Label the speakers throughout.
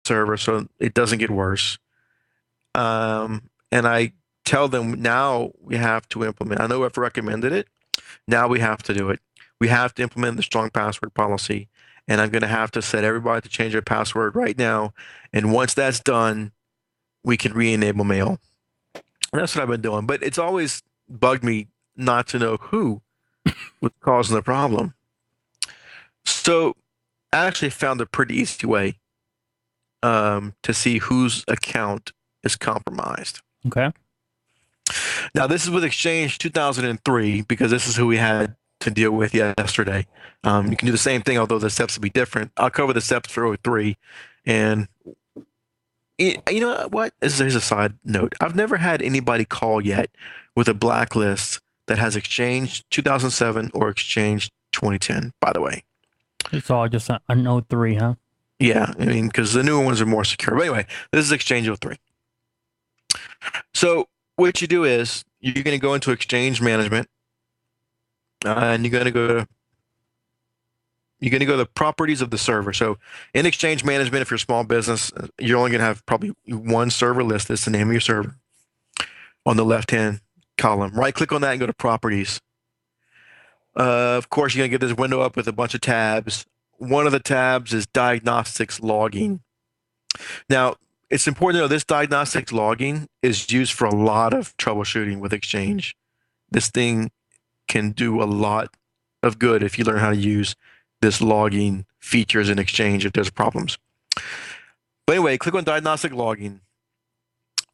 Speaker 1: server so it doesn't get worse. And I tell them now we have to implement. I know I've recommended it. Now we have to do it. We have to implement the strong password policy. And I'm going to have to set everybody to change their password right now. And once that's done, we can re-enable mail. And that's what I've been doing. But it's always bugged me not to know who was causing the problem. So I actually found a pretty easy way to see whose account is compromised.
Speaker 2: Okay.
Speaker 1: Now, this is with Exchange 2003 because this is who we had to deal with yesterday. You can do the same thing, although the steps will be different. I'll cover the steps for 03. And you know what? Here's a side note. I've never had anybody call yet with a blacklist that has Exchange 2007 or Exchange 2010, by the way.
Speaker 2: It's all just an O3, huh?
Speaker 1: Yeah, I mean, because the newer ones are more secure. But anyway, this is Exchange 03. So what you do is you're going to go into Exchange Management, and you're going to go to the properties of the server. So in Exchange Management, if you're a small business, you're only going to have probably one server listed. It's the name of your server on the left-hand column. Right-click on that and go to Properties. Of course, you're going to get this window up with a bunch of tabs. One of the tabs is Diagnostics Logging. Now, it's important to know this Diagnostics Logging is used for a lot of troubleshooting with Exchange. This thing can do a lot of good if you learn how to use this logging features in Exchange if there's problems. But anyway, click on Diagnostic Logging.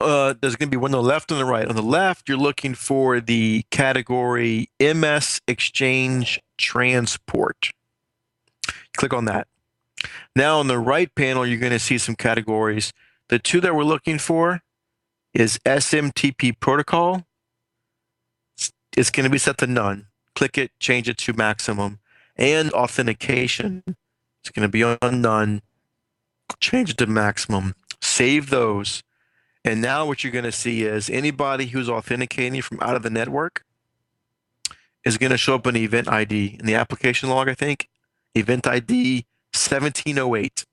Speaker 1: There's going to be one on the left and the right. On the left, you're looking for the category MS Exchange Transport. Click on that. Now on the right panel, you're going to see some categories. The two that we're looking for is SMTP protocol. It's going to be set to none. Click it, change it to maximum. And authentication. It's going to be on none. Change it to maximum. Save those. And now what you're going to see is anybody who's authenticating from out of the network is going to show up an event ID in the application log, I think. Event ID 1708.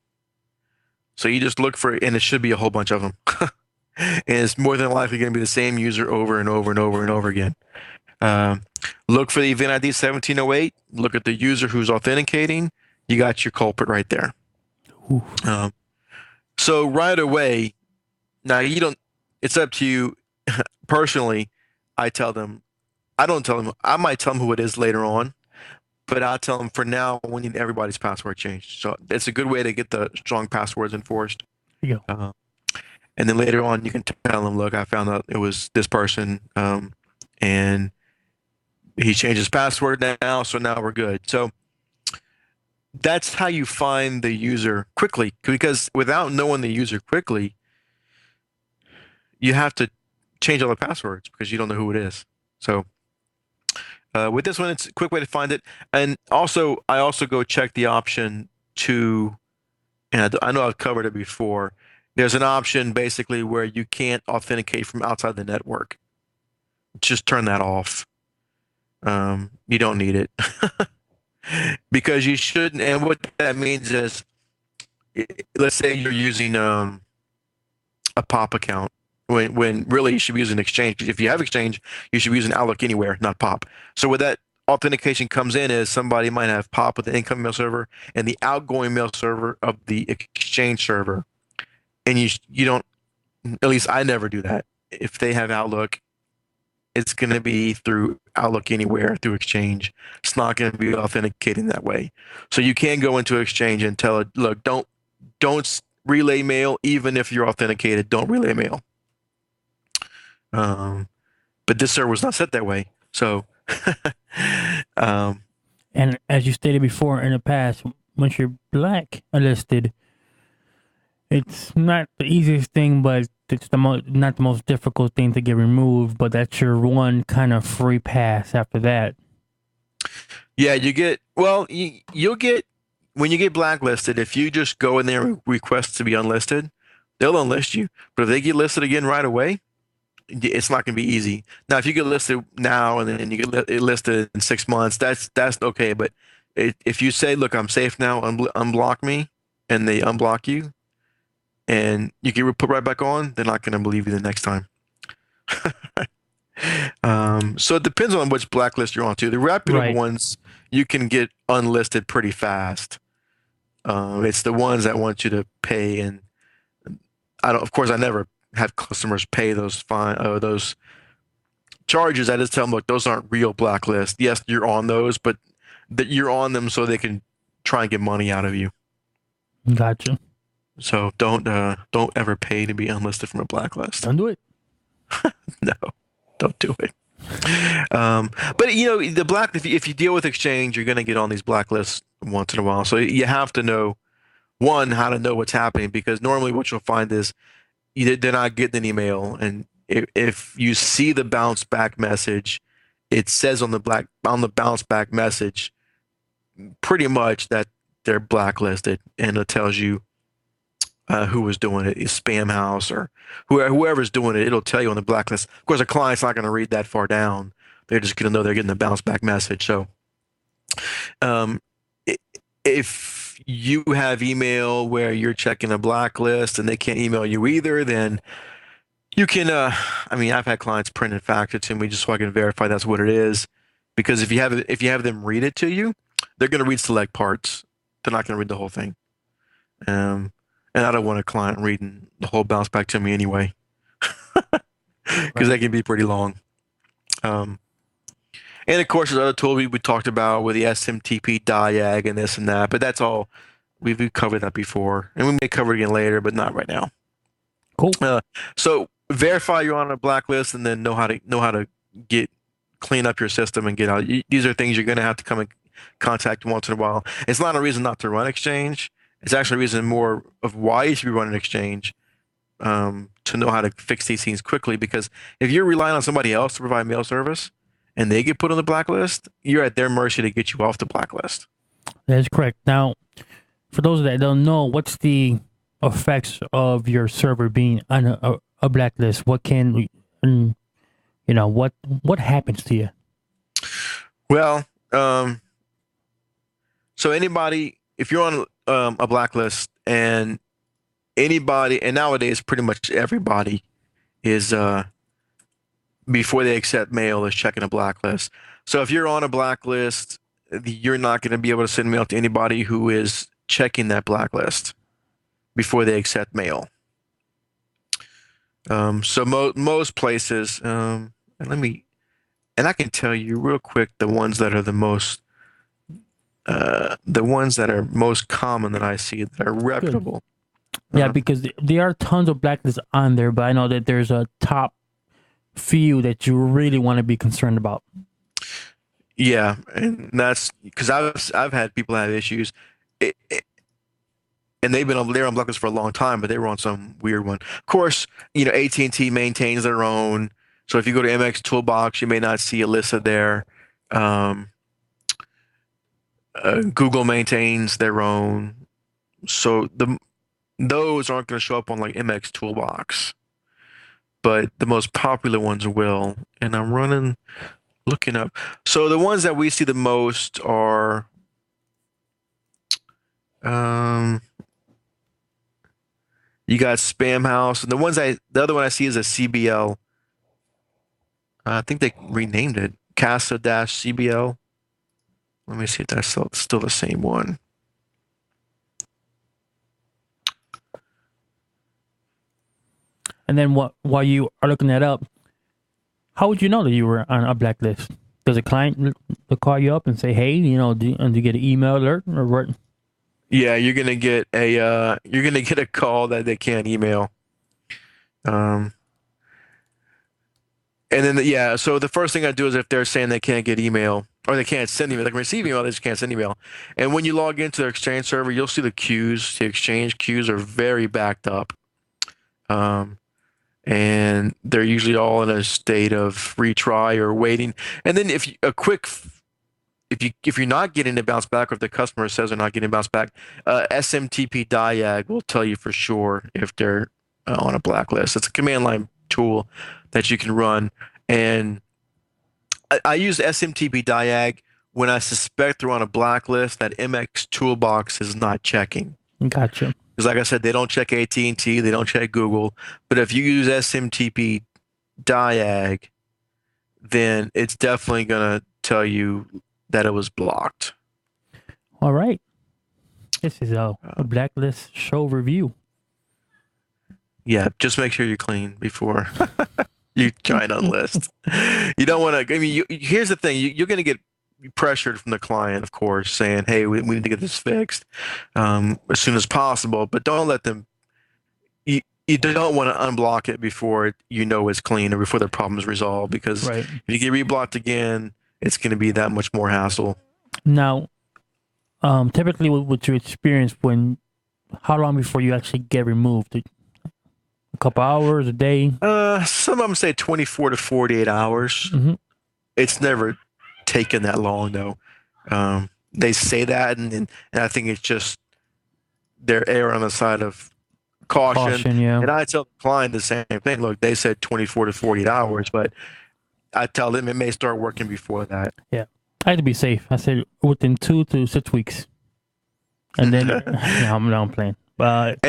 Speaker 1: So you just look for it, and it should be a whole bunch of them. And it's more than likely going to be the same user over and over and over and over again. Look for the event ID 1708. Look at the user who's authenticating. You got your culprit right there. So right away, now you don't, it's up to you. Personally, I don't tell them, I might tell them who it is later on, but I'll tell them for now, we need everybody's password changed. So it's a good way to get the strong passwords enforced.
Speaker 2: Yeah.
Speaker 1: And then later on, you can tell them, look, I found out it was this person, and he changed his password now, so now we're good. So that's how you find the user quickly, because without knowing the user quickly, you have to change all the passwords because you don't know who it is. So with this one, it's a quick way to find it. And also, I also go check the option to, and I know I've covered it before. There's an option basically where you can't authenticate from outside the network. Just turn that off. You don't need it because you shouldn't. And what that means is, let's say you're using a POP account when really you should be using Exchange. If you have Exchange, you should be using Outlook Anywhere, not POP. So where that authentication comes in is somebody might have POP with the incoming mail server and the outgoing mail server of the Exchange server, and you don't. At least I never do that. If they have Outlook, it's going to be through Outlook Anywhere, through Exchange. It's not going to be authenticating that way. So you can go into Exchange and tell it, look, don't relay mail, even if you're authenticated. Don't relay mail. But this server was not set that way. So,
Speaker 2: and as you stated before in the past, once you're blacklisted, it's not the easiest thing, but it's not the most difficult thing to get removed. But that's your one kind of free pass after that.
Speaker 1: Yeah, you'll get when you get blacklisted. If you just go in there and request to be unlisted, they'll unlist you. But if they get listed again right away, it's not going to be easy. Now, if you get listed now and then you get listed in 6 months, that's okay. But if you say, "Look, I'm safe now," unblock me, and they unblock you, and you get put right back on, they're not going to believe you the next time. So it depends on which blacklist you're on too. The reputable
Speaker 2: Right.
Speaker 1: ones you can get unlisted pretty fast. It's the ones that want you to pay, and I don't. Of course, I never have customers pay those charges. I just tell them, look, those aren't real blacklists. Yes, you're on those, but that you're on them so they can try and get money out of you.
Speaker 2: Gotcha.
Speaker 1: So don't ever pay to be unlisted from a blacklist.
Speaker 2: Don't do it.
Speaker 1: No, don't do it. But you know, if you deal with exchange, you're going to get on these blacklists once in a while. So you have to know, one, how to know what's happening, because normally what you'll find is they're not getting an email, and if you see the bounce back message, it says on the bounce back message pretty much that they're blacklisted, and it tells you who was doing it, is Spam House or whoever's doing it. It'll tell you on the blacklist. Of course, a client's not going to read that far down. They're just going to know they're getting the bounce back message. So, if you have email where you're checking a blacklist and they can't email you either, then you can. I mean, I've had clients print and fax it to me just so I can verify that's what it is. Because if you have them read it to you, they're going to read select parts. They're not going to read the whole thing. And I don't want a client reading the whole bounce back to me anyway, because that can be pretty long. And of course, there's other tools we talked about with the SMTP diag and this and that, but that's all we've covered that before, and we may cover it again later, but not right now.
Speaker 2: Cool.
Speaker 1: So verify you're on a blacklist, and then know how to clean up your system and get out. These are things you're going to have to come in contact once in a while. It's not a reason not to run Exchange. It's actually a reason more of why you should be running Exchange, to know how to fix these things quickly. Because if you're relying on somebody else to provide mail service and they get put on the blacklist, you're at their mercy to get you off the blacklist.
Speaker 2: That's correct. Now, for those that don't know, what's the effects of your server being on a blacklist? What what happens to you?
Speaker 1: Well, so anybody, if you're on a blacklist, and nowadays pretty much everybody is before they accept mail is checking a blacklist. So if you're on a blacklist, you're not going to be able to send mail to anybody who is checking that blacklist before they accept mail. So most places, and I can tell you real quick the ones that are the ones that are most common that I see that are reputable.
Speaker 2: Yeah, because there are tons of blacklists on there, but I know that there's a top few that you really want to be concerned about.
Speaker 1: Yeah, and that's because I've had people have issues, and they're on blacklist for a long time, but they were on some weird one. Of course, AT&T maintains their own, so if you go to MX Toolbox, you may not see a list of there. Google maintains their own, so those aren't going to show up on like MX Toolbox, but the most popular ones will. And I'm looking up. So the ones that we see the most are, you got Spam House, and the other one I see is a CBL. I think they renamed it Casa-CBL. Let me see if that's still the same one.
Speaker 2: And then while you are looking that up, how would you know that you were on a blacklist? Does a client call you up and say, "Hey, do you get an email alert or what?"
Speaker 1: Yeah, you're gonna get a call that they can't email. And then so the first thing I do is if they're saying they can't get email or they can't send email, they can receive email, they just can't send email. And when you log into their Exchange server, you'll see the queues. The Exchange queues are very backed up, and they're usually all in a state of retry or waiting. And then if you're not getting a bounce back, or if the customer says they're not getting a bounce back, SMTP diag will tell you for sure if they're on a blacklist. It's a command line tool that you can run, and I use SMTP diag when I suspect they're on a blacklist that MX Toolbox is not checking.
Speaker 2: Gotcha.
Speaker 1: Because like I said, they don't check AT&T, they don't check Google. But if you use SMTP diag, then it's definitely going to tell you that it was blocked.
Speaker 2: All right. This is a blacklist show review.
Speaker 1: Yeah, just make sure you're clean before you try and unlist. You don't want to. I mean, here's the thing: you're going to get pressured from the client, of course, saying, "Hey, we need to get this fixed as soon as possible." But don't let them. You don't want to unblock it before you know it's clean or before the problem is resolved, because
Speaker 2: Right.
Speaker 1: if you get reblocked again, it's going to be that much more hassle.
Speaker 2: Now, typically, what you experience how long before you actually get removed? A couple hours, a day?
Speaker 1: Some of them say 24 to 48 hours.
Speaker 2: Mm-hmm.
Speaker 1: It's never taken that long, though. They say that, and I think it's just they're err on the side of caution.
Speaker 2: Yeah.
Speaker 1: And I tell the client the same thing. Look, they said 24 to 48 hours, but I tell them it may start working before that.
Speaker 2: Yeah. I had to be safe. I said within 2 to 6 weeks. And then I'm playing. But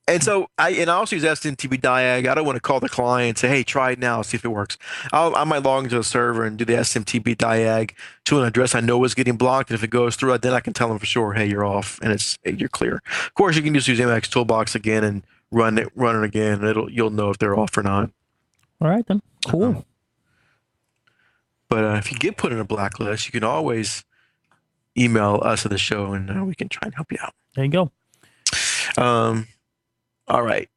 Speaker 1: And so I also use SMTP diag. I don't want to call the client and say, "Hey, try it now, see if it works." I might log into a server and do the SMTP diag to an address I know is getting blocked. And if it goes through, then I can tell them for sure, "Hey, you're off," and you're clear. Of course, you can just use MX Toolbox again and run it again, and you'll know if they're off or not.
Speaker 2: All right then, cool.
Speaker 1: But if you get put in a blacklist, you can always email us at the show, and we can try and help you out.
Speaker 2: There you go.
Speaker 1: All right.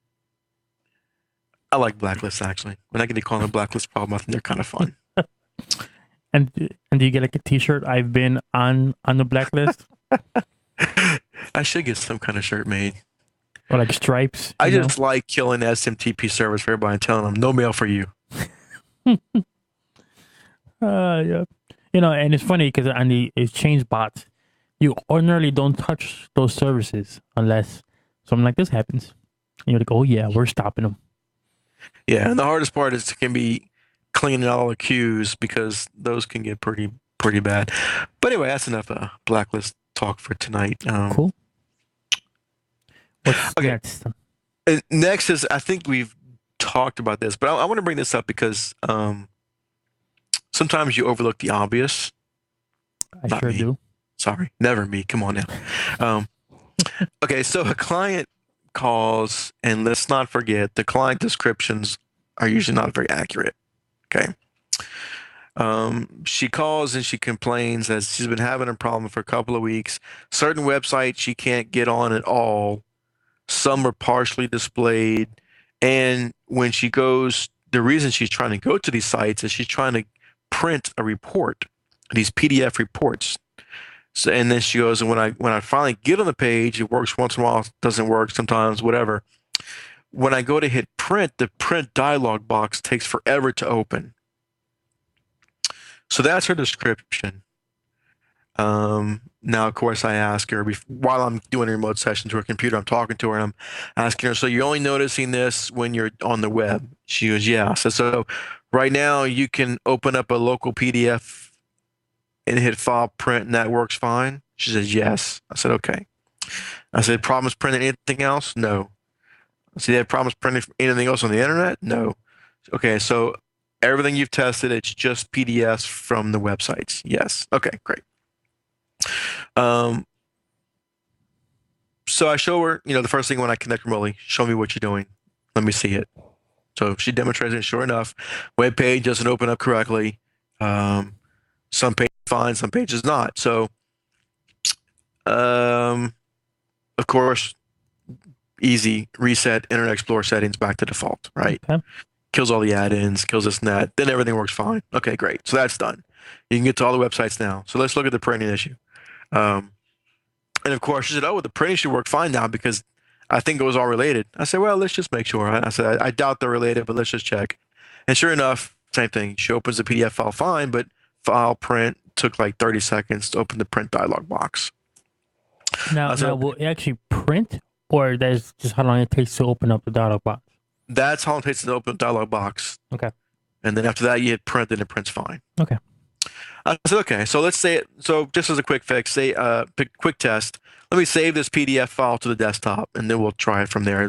Speaker 1: I like blacklists, actually. When I get to call them a blacklist problem, I think they're kind of fun.
Speaker 2: And do you get like a T-shirt? I've been on the blacklist.
Speaker 1: I should get some kind of shirt made.
Speaker 2: Or like stripes.
Speaker 1: I just like killing SMTP servers for everybody and telling them no mail for you.
Speaker 2: Yeah. And it's funny because on the exchange bots, you ordinarily don't touch those services unless something like this happens. And you're like, oh yeah, we're stopping them.
Speaker 1: Yeah, and the hardest part can be cleaning all the queues, because those can get pretty bad. But anyway, that's enough blacklist talk for tonight.
Speaker 2: Cool. What's next?
Speaker 1: Next is, I think we've talked about this, but I want to bring this up because sometimes you overlook the obvious.
Speaker 2: I sure do.
Speaker 1: Sorry, never me. Come on now. Okay, so a client calls, and let's not forget, the client descriptions are usually not very accurate. Okay. She calls and she complains that she's been having a problem for a couple of weeks. Certain websites she can't get on at all. Some are partially displayed. And when she goes, the reason she's trying to go to these sites is she's trying to print a report, these PDF reports. So, and then she goes, and when I finally get on the page, it works once in a while, doesn't work sometimes, whatever. When I go to hit print, the print dialog box takes forever to open. So that's her description. Now, of course, I ask her while I'm doing a remote session to her computer, I'm talking to her, and I'm asking her, so you're only noticing this when you're on the web? She goes, yeah. So right now you can open up a local PDF and hit file print, and that works fine? She says, yes. I said, okay. I said, problems printing anything else? No. I said, you have problems printing anything else on the internet? No. Okay, so everything you've tested, it's just PDFs from the websites? Yes. Okay, great. So I show her, the first thing when I connect remotely, show me what you're doing. Let me see it. So she demonstrates it, sure enough, web page doesn't open up correctly. Some pages fine, some pages not. So, of course, easy reset Internet Explorer settings back to default, right?
Speaker 2: Okay.
Speaker 1: Kills all the add-ins, kills this and that. Then everything works fine. Okay, great. So that's done. You can get to all the websites now. So let's look at the printing issue. And of course, she said, "Oh, the printing should work fine now because I think it was all related." I said, "Well, let's just make sure." I said, I doubt they're related, but let's just check. And sure enough, same thing. She opens the PDF file fine, but file print took like 30 seconds to open the print dialog box.
Speaker 2: Now will it actually print, or that's just how long it takes to open up the dialog box?
Speaker 1: That's how long it takes to open the dialog box.
Speaker 2: Okay.
Speaker 1: And then after that, you hit print, and it prints fine.
Speaker 2: Okay.
Speaker 1: I said, okay, so let's say it. So just as a quick fix, quick test, let me save this PDF file to the desktop, and then we'll try it from there.